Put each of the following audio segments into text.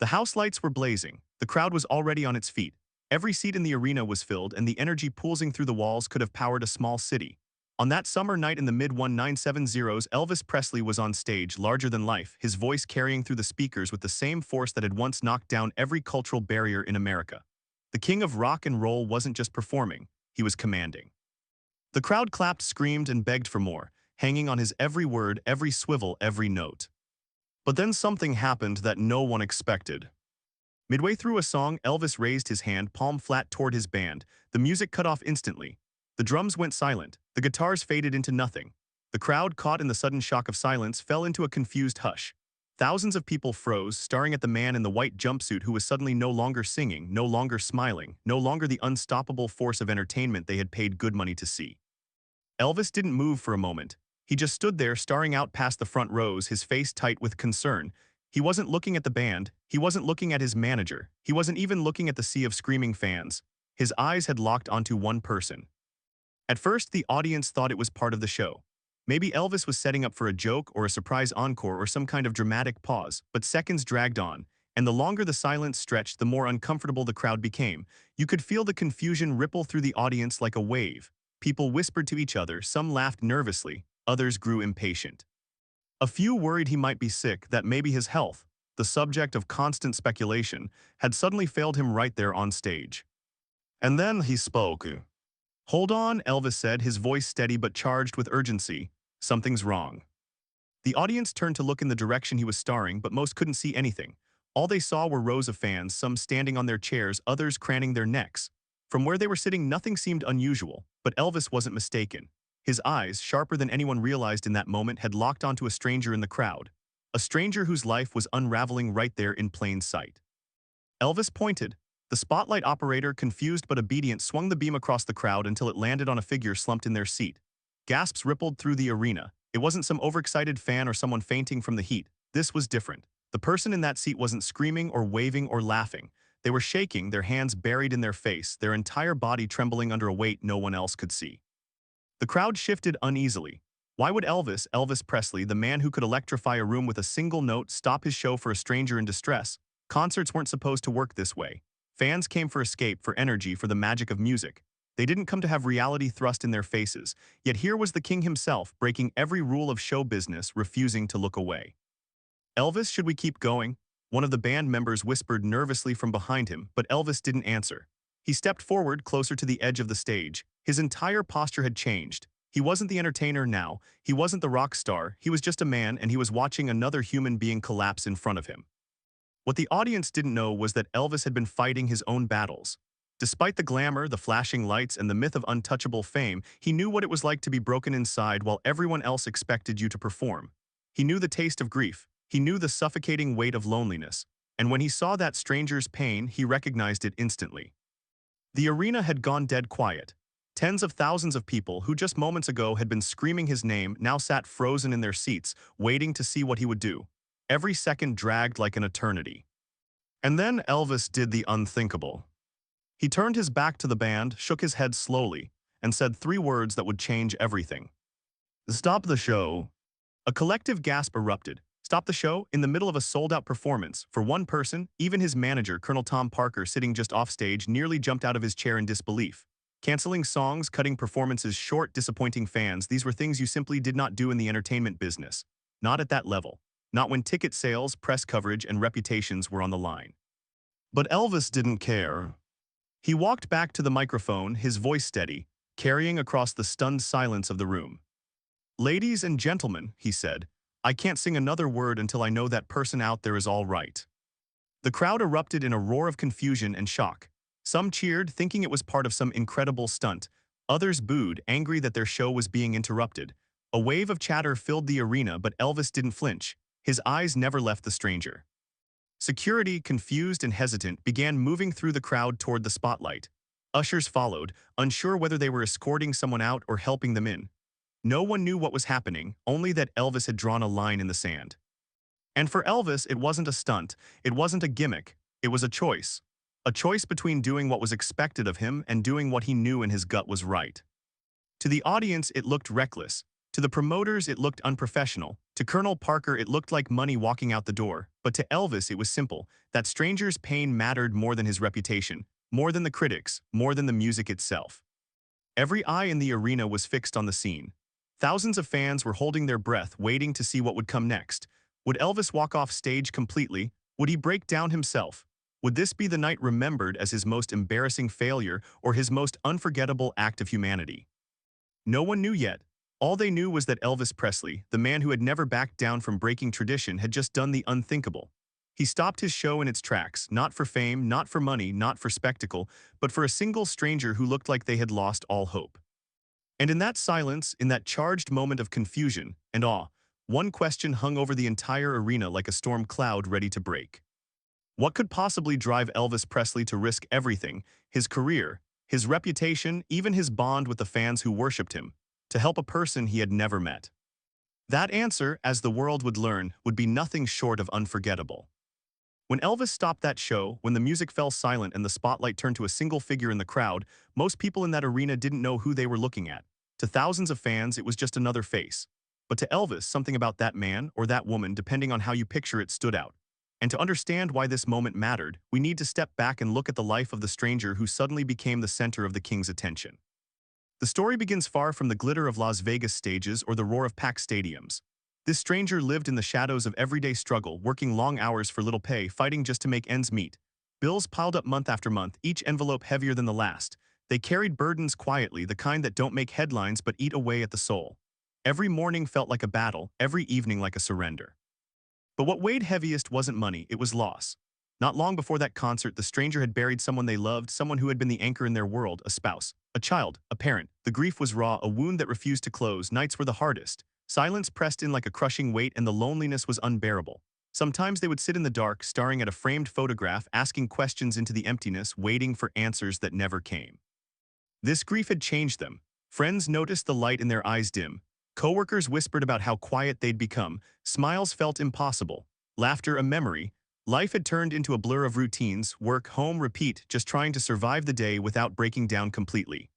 The house lights were blazing. The crowd was already on its feet. Every seat in the arena was filled, and the energy pulsing through the walls could have powered a small city. On that summer night in the mid-1970s, Elvis Presley was on stage, larger than life, his voice carrying through the speakers with the same force that had once knocked down every cultural barrier in America. The king of rock and roll wasn't just performing, he was commanding. The crowd clapped, screamed, and begged for more, hanging on his every word, every swivel, every note. But then something happened that no one expected. Midway through a song, Elvis raised his hand, palm flat, toward his band. The music cut off instantly. The drums went silent. The guitars faded into nothing. The crowd, caught in the sudden shock of silence, fell into a confused hush. Thousands of people froze, staring at the man in the white jumpsuit who was suddenly no longer singing, no longer smiling, no longer the unstoppable force of entertainment they had paid good money to see. Elvis didn't move for a moment. He just stood there, staring out past the front rows, his face tight with concern. He wasn't looking at the band. He wasn't looking at his manager. He wasn't even looking at the sea of screaming fans. His eyes had locked onto one person. At first, the audience thought it was part of the show. Maybe Elvis was setting up for a joke or a surprise encore or some kind of dramatic pause, but seconds dragged on, and the longer the silence stretched, the more uncomfortable the crowd became. You could feel the confusion ripple through the audience like a wave. People whispered to each other, some laughed nervously, others grew impatient. A few worried he might be sick, that maybe his health, the subject of constant speculation, had suddenly failed him right there on stage. And then he spoke. "Hold on," Elvis said, his voice steady but charged with urgency. "Something's wrong." The audience turned to look in the direction he was staring, but most couldn't see anything. All they saw were rows of fans, some standing on their chairs, others craning their necks. From where they were sitting, nothing seemed unusual, but Elvis wasn't mistaken. His eyes, sharper than anyone realized in that moment, had locked onto a stranger in the crowd. A stranger whose life was unraveling right there in plain sight. Elvis pointed. The spotlight operator, confused but obedient, swung the beam across the crowd until it landed on a figure slumped in their seat. Gasps rippled through the arena. It wasn't some overexcited fan or someone fainting from the heat. This was different. The person in that seat wasn't screaming or waving or laughing. They were shaking, their hands buried in their face, their entire body trembling under a weight no one else could see. The crowd shifted uneasily. Why would Elvis Presley, the man who could electrify a room with a single note, stop his show for a stranger in distress? Concerts weren't supposed to work this way. Fans came for escape, for energy, for the magic of music. They didn't come to have reality thrust in their faces. Yet here was the king himself, breaking every rule of show business, refusing to look away. "Elvis, should we keep going?" One of the band members whispered nervously from behind him, but Elvis didn't answer. He stepped forward, closer to the edge of the stage. His entire posture had changed. He wasn't the entertainer now. He wasn't the rock star. He was just a man, and he was watching another human being collapse in front of him. What the audience didn't know was that Elvis had been fighting his own battles. Despite the glamour, the flashing lights, and the myth of untouchable fame, he knew what it was like to be broken inside while everyone else expected you to perform. He knew the taste of grief. He knew the suffocating weight of loneliness. And when he saw that stranger's pain, he recognized it instantly. The arena had gone dead quiet. Tens of thousands of people who just moments ago had been screaming his name now sat frozen in their seats, waiting to see what he would do. Every second dragged like an eternity. And then Elvis did the unthinkable. He turned his back to the band, shook his head slowly, and said three words that would change everything. "Stop the show." A collective gasp erupted. Stop the show? In the middle of a sold-out performance. For one person, even his manager, Colonel Tom Parker, sitting just off stage, nearly jumped out of his chair in disbelief. Canceling songs, cutting performances short, disappointing fans, these were things you simply did not do in the entertainment business. Not at that level. Not when ticket sales, press coverage, and reputations were on the line. But Elvis didn't care. He walked back to the microphone, his voice steady, carrying across the stunned silence of the room. "Ladies and gentlemen," he said, "I can't sing another word until I know that person out there is all right." The crowd erupted in a roar of confusion and shock. Some cheered, thinking it was part of some incredible stunt. Others booed, angry that their show was being interrupted. A wave of chatter filled the arena, but Elvis didn't flinch. His eyes never left the stranger. Security, confused and hesitant, began moving through the crowd toward the spotlight. Ushers followed, unsure whether they were escorting someone out or helping them in. No one knew what was happening, only that Elvis had drawn a line in the sand. And for Elvis, it wasn't a stunt, it wasn't a gimmick, it was a choice. A choice between doing what was expected of him and doing what he knew in his gut was right. To the audience, it looked reckless. To the promoters, it looked unprofessional. To Colonel Parker, it looked like money walking out the door. But to Elvis, it was simple. That stranger's pain mattered more than his reputation, more than the critics, more than the music itself. Every eye in the arena was fixed on the scene. Thousands of fans were holding their breath, waiting to see what would come next. Would Elvis walk off stage completely? Would he break down himself? Would this be the night remembered as his most embarrassing failure or his most unforgettable act of humanity? No one knew yet. All they knew was that Elvis Presley, the man who had never backed down from breaking tradition, had just done the unthinkable. He stopped his show in its tracks, not for fame, not for money, not for spectacle, but for a single stranger who looked like they had lost all hope. And in that silence, in that charged moment of confusion and awe, one question hung over the entire arena like a storm cloud ready to break. What could possibly drive Elvis Presley to risk everything, his career, his reputation, even his bond with the fans who worshipped him, to help a person he had never met? That answer, as the world would learn, would be nothing short of unforgettable. When Elvis stopped that show, when the music fell silent and the spotlight turned to a single figure in the crowd, most people in that arena didn't know who they were looking at. To thousands of fans, it was just another face. But to Elvis, something about that man or that woman, depending on how you picture it, stood out. And to understand why this moment mattered, we need to step back and look at the life of the stranger who suddenly became the center of the king's attention. The story begins far from the glitter of Las Vegas stages or the roar of packed stadiums. This stranger lived in the shadows of everyday struggle, working long hours for little pay, fighting just to make ends meet. Bills piled up month after month, each envelope heavier than the last. They carried burdens quietly, the kind that don't make headlines but eat away at the soul. Every morning felt like a battle, every evening like a surrender. But what weighed heaviest wasn't money, it was loss. Not long before that concert, the stranger had buried someone they loved, someone who had been the anchor in their world, a spouse, a child, a parent. The grief was raw, a wound that refused to close. Nights were the hardest. Silence pressed in like a crushing weight, and the loneliness was unbearable. Sometimes they would sit in the dark, staring at a framed photograph, asking questions into the emptiness, waiting for answers that never came. This grief had changed them. Friends noticed the light in their eyes dim. Coworkers whispered about how quiet they'd become. Smiles felt impossible. Laughter a memory. Life had turned into a blur of routines, work, home, repeat, just trying to survive the day without breaking down completely.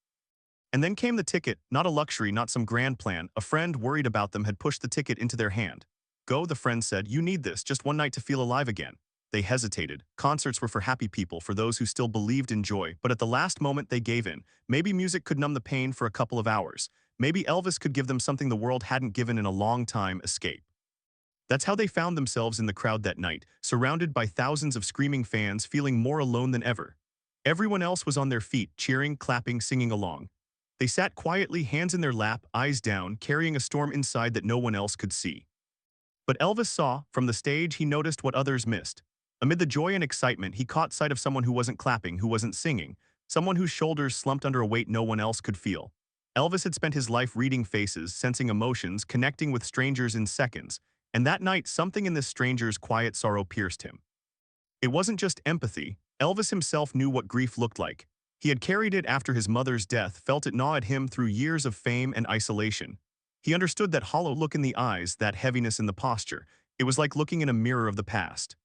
And then came the ticket, not a luxury, not some grand plan. A friend worried about them had pushed the ticket into their hand. Go, the friend said, you need this, just one night to feel alive again. They hesitated. Concerts were for happy people, for those who still believed in joy, but at the last moment they gave in. Maybe music could numb the pain for a couple of hours. Maybe Elvis could give them something the world hadn't given in a long time, escape. That's how they found themselves in the crowd that night, surrounded by thousands of screaming fans, feeling more alone than ever. Everyone else was on their feet, cheering, clapping, singing along. They sat quietly, hands in their lap, eyes down, carrying a storm inside that no one else could see. But Elvis saw, from the stage, he noticed what others missed. Amid the joy and excitement, he caught sight of someone who wasn't clapping, who wasn't singing, someone whose shoulders slumped under a weight no one else could feel. Elvis had spent his life reading faces, sensing emotions, connecting with strangers in seconds, and that night something in this stranger's quiet sorrow pierced him. It wasn't just empathy. Elvis himself knew what grief looked like. He had carried it after his mother's death, felt it gnaw at him through years of fame and isolation. He understood that hollow look in the eyes, that heaviness in the posture. It was like looking in a mirror of the past.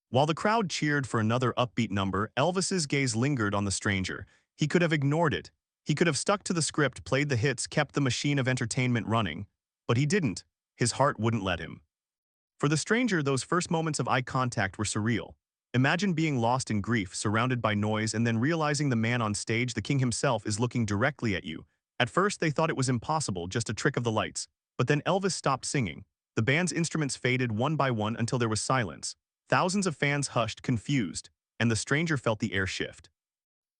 While the crowd cheered for another upbeat number, Elvis's gaze lingered on the stranger. He could have ignored it. He could have stuck to the script, played the hits, kept the machine of entertainment running. But he didn't. His heart wouldn't let him. For the stranger, those first moments of eye contact were surreal. Imagine being lost in grief, surrounded by noise, and then realizing the man on stage, the king himself, is looking directly at you. At first, they thought it was impossible, just a trick of the lights. But then Elvis stopped singing. The band's instruments faded one by one until there was silence. Thousands of fans hushed, confused, and the stranger felt the air shift.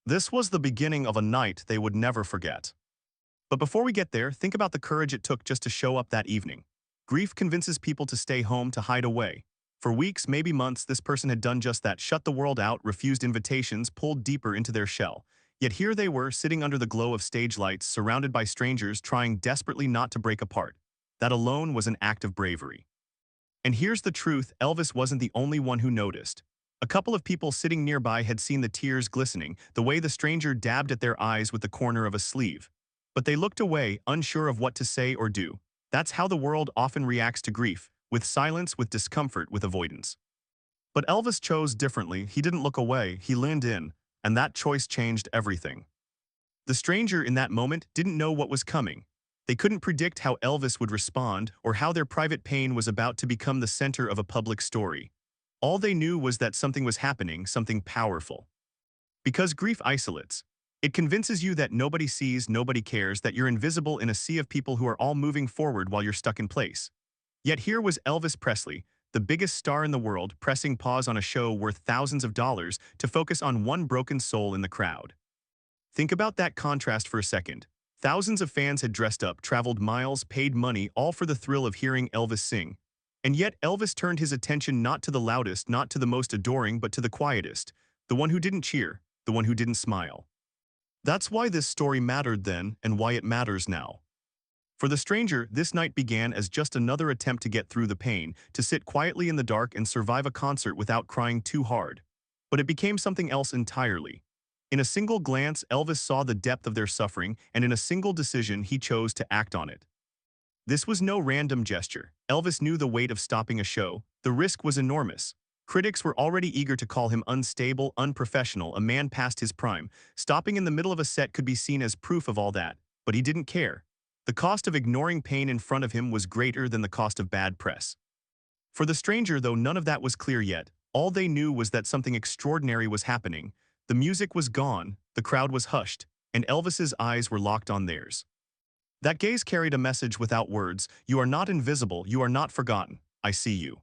This was the beginning of a night they would never forget. But before we get there, think about the courage it took just to show up that evening. Grief convinces people to stay home, to hide away. For weeks, maybe months, this person had done just that, shut the world out, refused invitations, pulled deeper into their shell. Yet here they were, sitting under the glow of stage lights, surrounded by strangers, trying desperately not to break apart. That alone was an act of bravery. And here's the truth, Elvis wasn't the only one who noticed. A couple of people sitting nearby had seen the tears glistening, the way the stranger dabbed at their eyes with the corner of a sleeve. But they looked away, unsure of what to say or do. That's how the world often reacts to grief. With silence, with discomfort, with avoidance. But Elvis chose differently. He didn't look away, he leaned in, and that choice changed everything. The stranger in that moment didn't know what was coming. They couldn't predict how Elvis would respond or how their private pain was about to become the center of a public story. All they knew was that something was happening, something powerful. Because grief isolates. It convinces you that nobody sees, nobody cares, that you're invisible in a sea of people who are all moving forward while you're stuck in place. Yet here was Elvis Presley, the biggest star in the world, pressing pause on a show worth thousands of dollars to focus on one broken soul in the crowd. Think about that contrast for a second. Thousands of fans had dressed up, traveled miles, paid money, all for the thrill of hearing Elvis sing. And yet Elvis turned his attention not to the loudest, not to the most adoring, but to the quietest, the one who didn't cheer, the one who didn't smile. That's why this story mattered then and why it matters now. For the stranger, this night began as just another attempt to get through the pain, to sit quietly in the dark and survive a concert without crying too hard. But it became something else entirely. In a single glance, Elvis saw the depth of their suffering, and in a single decision, he chose to act on it. This was no random gesture. Elvis knew the weight of stopping a show. The risk was enormous. Critics were already eager to call him unstable, unprofessional, a man past his prime. Stopping in the middle of a set could be seen as proof of all that, but he didn't care. The cost of ignoring pain in front of him was greater than the cost of bad press. For the stranger, though none of that was clear yet, all they knew was that something extraordinary was happening. The music was gone, the crowd was hushed, and Elvis's eyes were locked on theirs. That gaze carried a message without words: you are not invisible, you are not forgotten, I see you.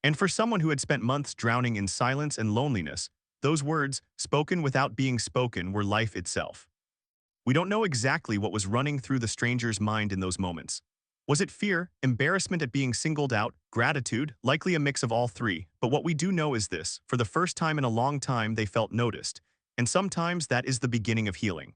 And for someone who had spent months drowning in silence and loneliness, those words, spoken without being spoken, were life itself. We don't know exactly what was running through the stranger's mind in those moments. Was it fear, embarrassment at being singled out, gratitude, likely a mix of all three? But what we do know is this: for the first time in a long time, they felt noticed. And sometimes that is the beginning of healing.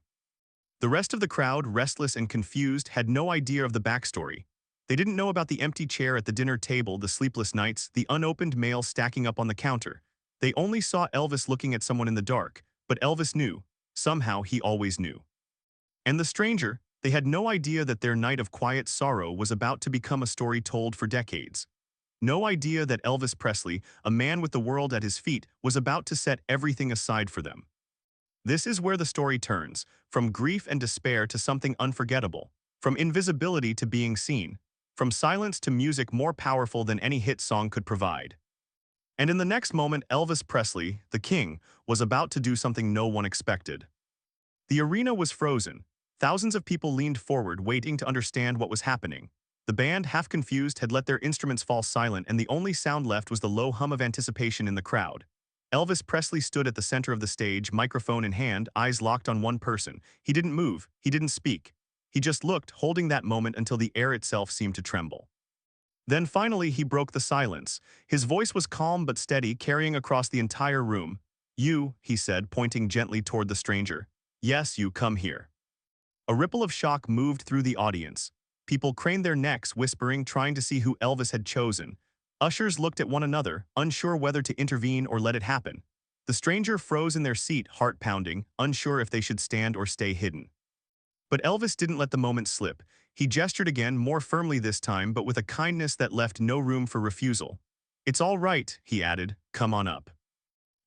The rest of the crowd, restless and confused, had no idea of the backstory. They didn't know about the empty chair at the dinner table, the sleepless nights, the unopened mail stacking up on the counter. They only saw Elvis looking at someone in the dark, but Elvis knew. Somehow he always knew. And the stranger, they had no idea that their night of quiet sorrow was about to become a story told for decades. No idea that Elvis Presley, a man with the world at his feet, was about to set everything aside for them. This is where the story turns, from grief and despair to something unforgettable, from invisibility to being seen, from silence to music more powerful than any hit song could provide. And in the next moment, Elvis Presley, the king, was about to do something no one expected. The arena was frozen. Thousands of people leaned forward, waiting to understand what was happening. The band, half confused, had let their instruments fall silent, and the only sound left was the low hum of anticipation in the crowd. Elvis Presley stood at the center of the stage, microphone in hand, eyes locked on one person. He didn't move, he didn't speak. He just looked, holding that moment until the air itself seemed to tremble. Then finally he broke the silence. His voice was calm but steady, carrying across the entire room. "You," he said, pointing gently toward the stranger. "Yes, you, come here." A ripple of shock moved through the audience. People craned their necks, whispering, trying to see who Elvis had chosen. Ushers looked at one another, unsure whether to intervene or let it happen. The stranger froze in their seat, heart pounding, unsure if they should stand or stay hidden. But Elvis didn't let the moment slip. He gestured again, more firmly this time, but with a kindness that left no room for refusal. "It's all right," he added. "Come on up."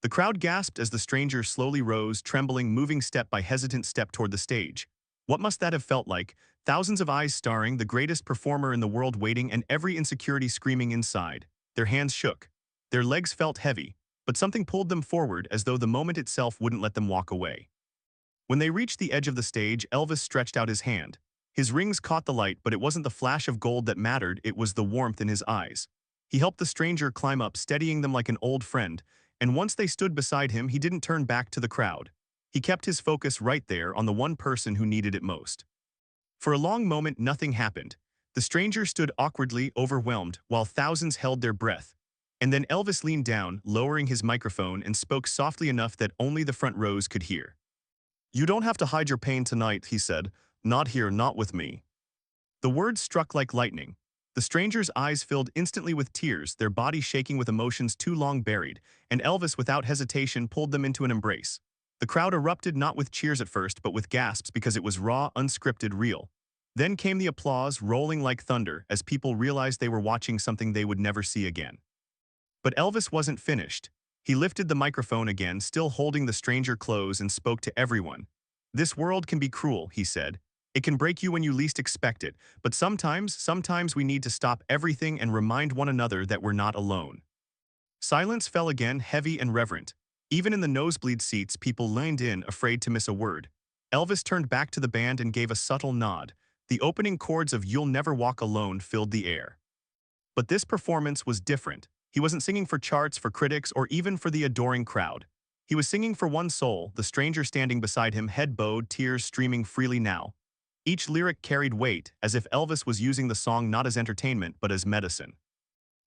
The crowd gasped as the stranger slowly rose, trembling, moving step by hesitant step toward the stage. What must that have felt like? Thousands of eyes staring, the greatest performer in the world waiting, and every insecurity screaming inside. Their hands shook. Their legs felt heavy, but something pulled them forward, as though the moment itself wouldn't let them walk away. When they reached the edge of the stage, Elvis stretched out his hand. His rings caught the light, but it wasn't the flash of gold that mattered, it was the warmth in his eyes. He helped the stranger climb up, steadying them like an old friend, and once they stood beside him, he didn't turn back to the crowd. He kept his focus right there on the one person who needed it most. For a long moment, nothing happened. The stranger stood awkwardly, overwhelmed, while thousands held their breath. And then Elvis leaned down, lowering his microphone, and spoke softly enough that only the front rows could hear. "You don't have to hide your pain tonight," he said. "Not here, not with me." The words struck like lightning. The stranger's eyes filled instantly with tears, their body shaking with emotions too long buried, and Elvis, without hesitation, pulled them into an embrace. The crowd erupted, not with cheers at first, but with gasps, because it was raw, unscripted, real. Then came the applause, rolling like thunder, as people realized they were watching something they would never see again. But Elvis wasn't finished. He lifted the microphone again, still holding the stranger close, and spoke to everyone. "This world can be cruel," he said. It can break you when you least expect it, but sometimes we need to stop everything and remind one another that we're not alone. Silence fell again, heavy and reverent. Even in the nosebleed seats, people leaned in, afraid to miss a word. Elvis turned back to the band and gave a subtle nod. The opening chords of You'll Never Walk Alone filled the air. But this performance was different. He wasn't singing for charts, for critics, or even for the adoring crowd. He was singing for one soul, the stranger standing beside him, head bowed, tears streaming freely now. Each lyric carried weight, as if Elvis was using the song not as entertainment but as medicine.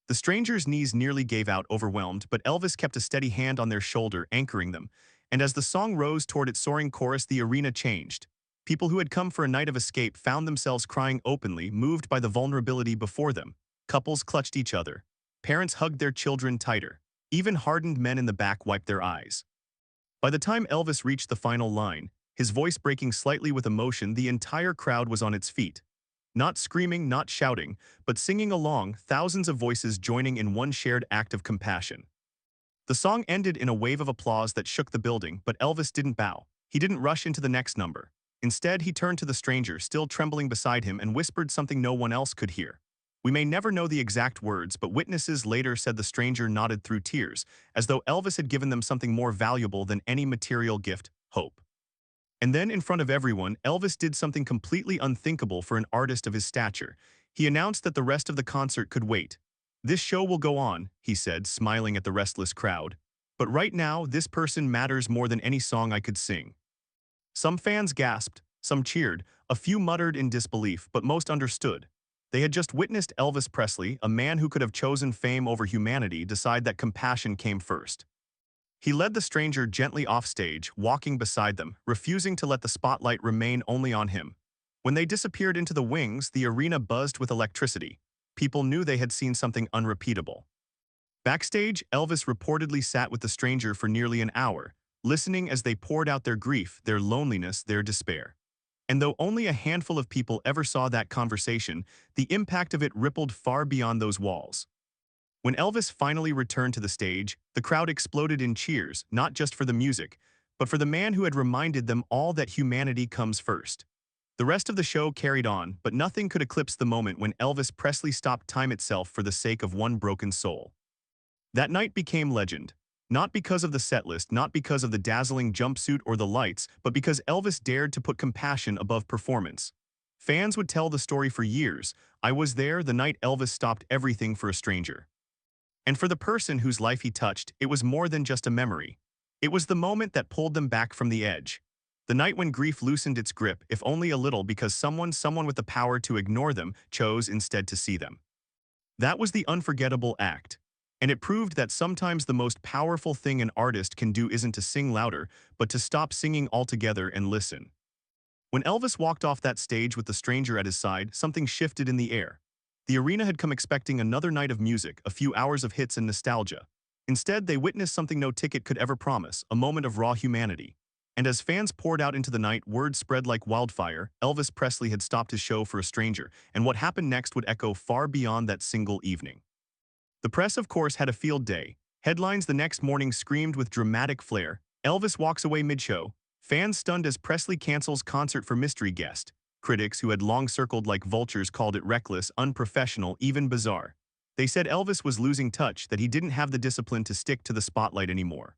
The stranger's knees nearly gave out, overwhelmed, but Elvis kept a steady hand on their shoulder, anchoring them. And as the song rose toward its soaring chorus, the arena changed. People who had come for a night of escape found themselves crying openly, moved by the vulnerability before them. Couples clutched each other. Parents hugged their children tighter. Even hardened men in the back wiped their eyes. By the time Elvis reached the final line, his voice breaking slightly with emotion, the entire crowd was on its feet. Not screaming, not shouting, but singing along, thousands of voices joining in one shared act of compassion. The song ended in a wave of applause that shook the building, but Elvis didn't bow. He didn't rush into the next number. Instead, he turned to the stranger, still trembling beside him, and whispered something no one else could hear. We may never know the exact words, but witnesses later said the stranger nodded through tears, as though Elvis had given them something more valuable than any material gift: hope. And then, in front of everyone, Elvis did something completely unthinkable for an artist of his stature. He announced that the rest of the concert could wait. "This show will go on," he said, smiling at the restless crowd. "But right now, this person matters more than any song I could sing." Some fans gasped, some cheered, a few muttered in disbelief, but most understood. They had just witnessed Elvis Presley, a man who could have chosen fame over humanity, decide that compassion came first. He led the stranger gently off stage, walking beside them, refusing to let the spotlight remain only on him. When they disappeared into the wings, the arena buzzed with electricity. People knew they had seen something unrepeatable. Backstage, Elvis reportedly sat with the stranger for nearly an hour, listening as they poured out their grief, their loneliness, their despair. And though only a handful of people ever saw that conversation, the impact of it rippled far beyond those walls. When Elvis finally returned to the stage, the crowd exploded in cheers, not just for the music, but for the man who had reminded them all that humanity comes first. The rest of the show carried on, but nothing could eclipse the moment when Elvis Presley stopped time itself for the sake of one broken soul. That night became legend. Not because of the setlist, not because of the dazzling jumpsuit or the lights, but because Elvis dared to put compassion above performance. Fans would tell the story for years. "I was there the night Elvis stopped everything for a stranger." And for the person whose life he touched, it was more than just a memory. It was the moment that pulled them back from the edge. The night when grief loosened its grip, if only a little, because someone with the power to ignore them chose instead to see them. That was the unforgettable act. And it proved that sometimes the most powerful thing an artist can do isn't to sing louder, but to stop singing altogether and listen. When Elvis walked off that stage with the stranger at his side, something shifted in the air. The arena had come expecting another night of music, a few hours of hits and nostalgia. Instead, they witnessed something no ticket could ever promise, a moment of raw humanity. And as fans poured out into the night, word spread like wildfire: Elvis Presley had stopped his show for a stranger, and what happened next would echo far beyond that single evening. The press, of course, had a field day. Headlines the next morning screamed with dramatic flair: "Elvis walks away mid-show." Fans stunned as Presley cancels concert for mystery guest. Critics, who had long circled like vultures, called it reckless, unprofessional, even bizarre. They said Elvis was losing touch, that he didn't have the discipline to stick to the spotlight anymore.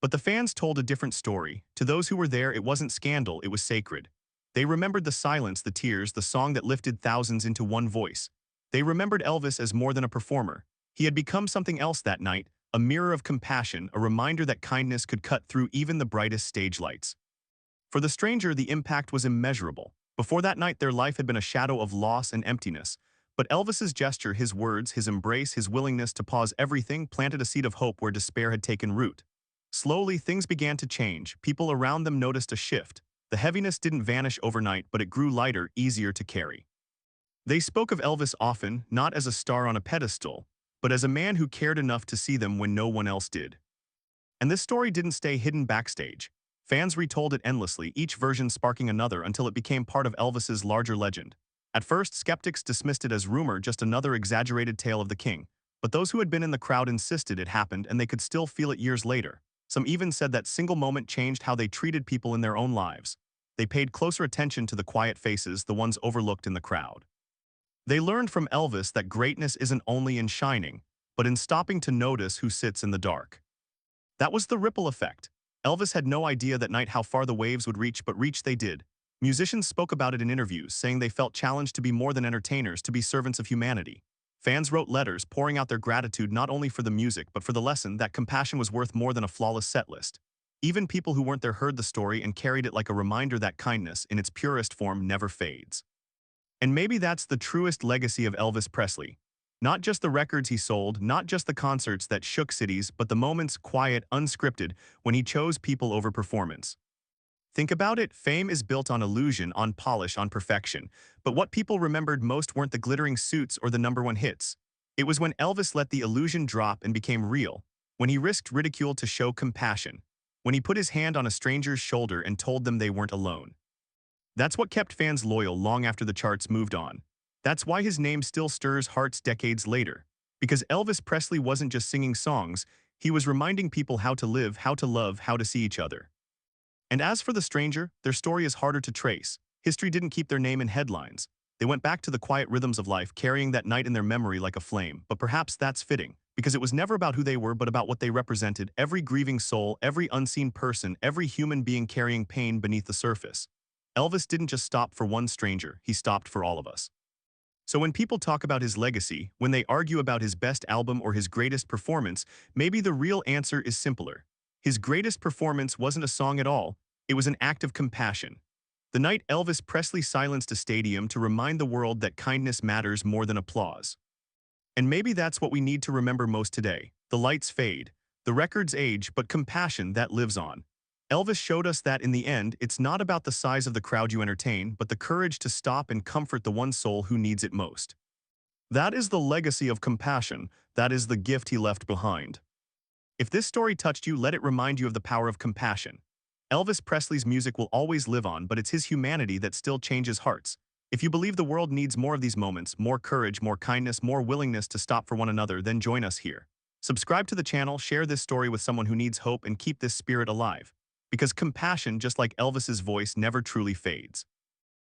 But the fans told a different story. To those who were there, it wasn't scandal, it was sacred. They remembered the silence, the tears, the song that lifted thousands into one voice. They remembered Elvis as more than a performer. He had become something else that night, a mirror of compassion, a reminder that kindness could cut through even the brightest stage lights. For the stranger, the impact was immeasurable. Before that night, their life had been a shadow of loss and emptiness. But Elvis's gesture, his words, his embrace, his willingness to pause everything planted a seed of hope where despair had taken root. Slowly, things began to change. People around them noticed a shift. The heaviness didn't vanish overnight, but it grew lighter, easier to carry. They spoke of Elvis often, not as a star on a pedestal, but as a man who cared enough to see them when no one else did. And this story didn't stay hidden backstage. Fans retold it endlessly, each version sparking another until it became part of Elvis's larger legend. At first, skeptics dismissed it as rumor, just another exaggerated tale of the king. But those who had been in the crowd insisted it happened, and they could still feel it years later. Some even said that single moment changed how they treated people in their own lives. They paid closer attention to the quiet faces, the ones overlooked in the crowd. They learned from Elvis that greatness isn't only in shining, but in stopping to notice who sits in the dark. That was the ripple effect. Elvis had no idea that night how far the waves would reach, but reach they did. Musicians spoke about it in interviews, saying they felt challenged to be more than entertainers, to be servants of humanity. Fans wrote letters pouring out their gratitude not only for the music but for the lesson that compassion was worth more than a flawless setlist. Even people who weren't there heard the story and carried it like a reminder that kindness, in its purest form, never fades. And maybe that's the truest legacy of Elvis Presley. Not just the records he sold, not just the concerts that shook cities, but the moments, quiet, unscripted, when he chose people over performance. Think about it, fame is built on illusion, on polish, on perfection. But what people remembered most weren't the glittering suits or the #1 hits. It was when Elvis let the illusion drop and became real, when he risked ridicule to show compassion, when he put his hand on a stranger's shoulder and told them they weren't alone. That's what kept fans loyal long after the charts moved on. That's why his name still stirs hearts decades later. Because Elvis Presley wasn't just singing songs, he was reminding people how to live, how to love, how to see each other. And as for the stranger, their story is harder to trace. History didn't keep their name in headlines. They went back to the quiet rhythms of life, carrying that night in their memory like a flame. But perhaps that's fitting, because it was never about who they were, but about what they represented. Every grieving soul, every unseen person, every human being carrying pain beneath the surface. Elvis didn't just stop for one stranger, he stopped for all of us. So when people talk about his legacy, when they argue about his best album or his greatest performance, maybe the real answer is simpler. His greatest performance wasn't a song at all, it was an act of compassion. The night Elvis Presley silenced a stadium to remind the world that kindness matters more than applause. And maybe that's what we need to remember most today. The lights fade, the records age, but compassion, that lives on. Elvis showed us that in the end, it's not about the size of the crowd you entertain, but the courage to stop and comfort the one soul who needs it most. That is the legacy of compassion. That is the gift he left behind. If this story touched you, let it remind you of the power of compassion. Elvis Presley's music will always live on, but it's his humanity that still changes hearts. If you believe the world needs more of these moments, more courage, more kindness, more willingness to stop for one another, then join us here. Subscribe to the channel, share this story with someone who needs hope, and keep this spirit alive. Because compassion, just like Elvis's voice, never truly fades.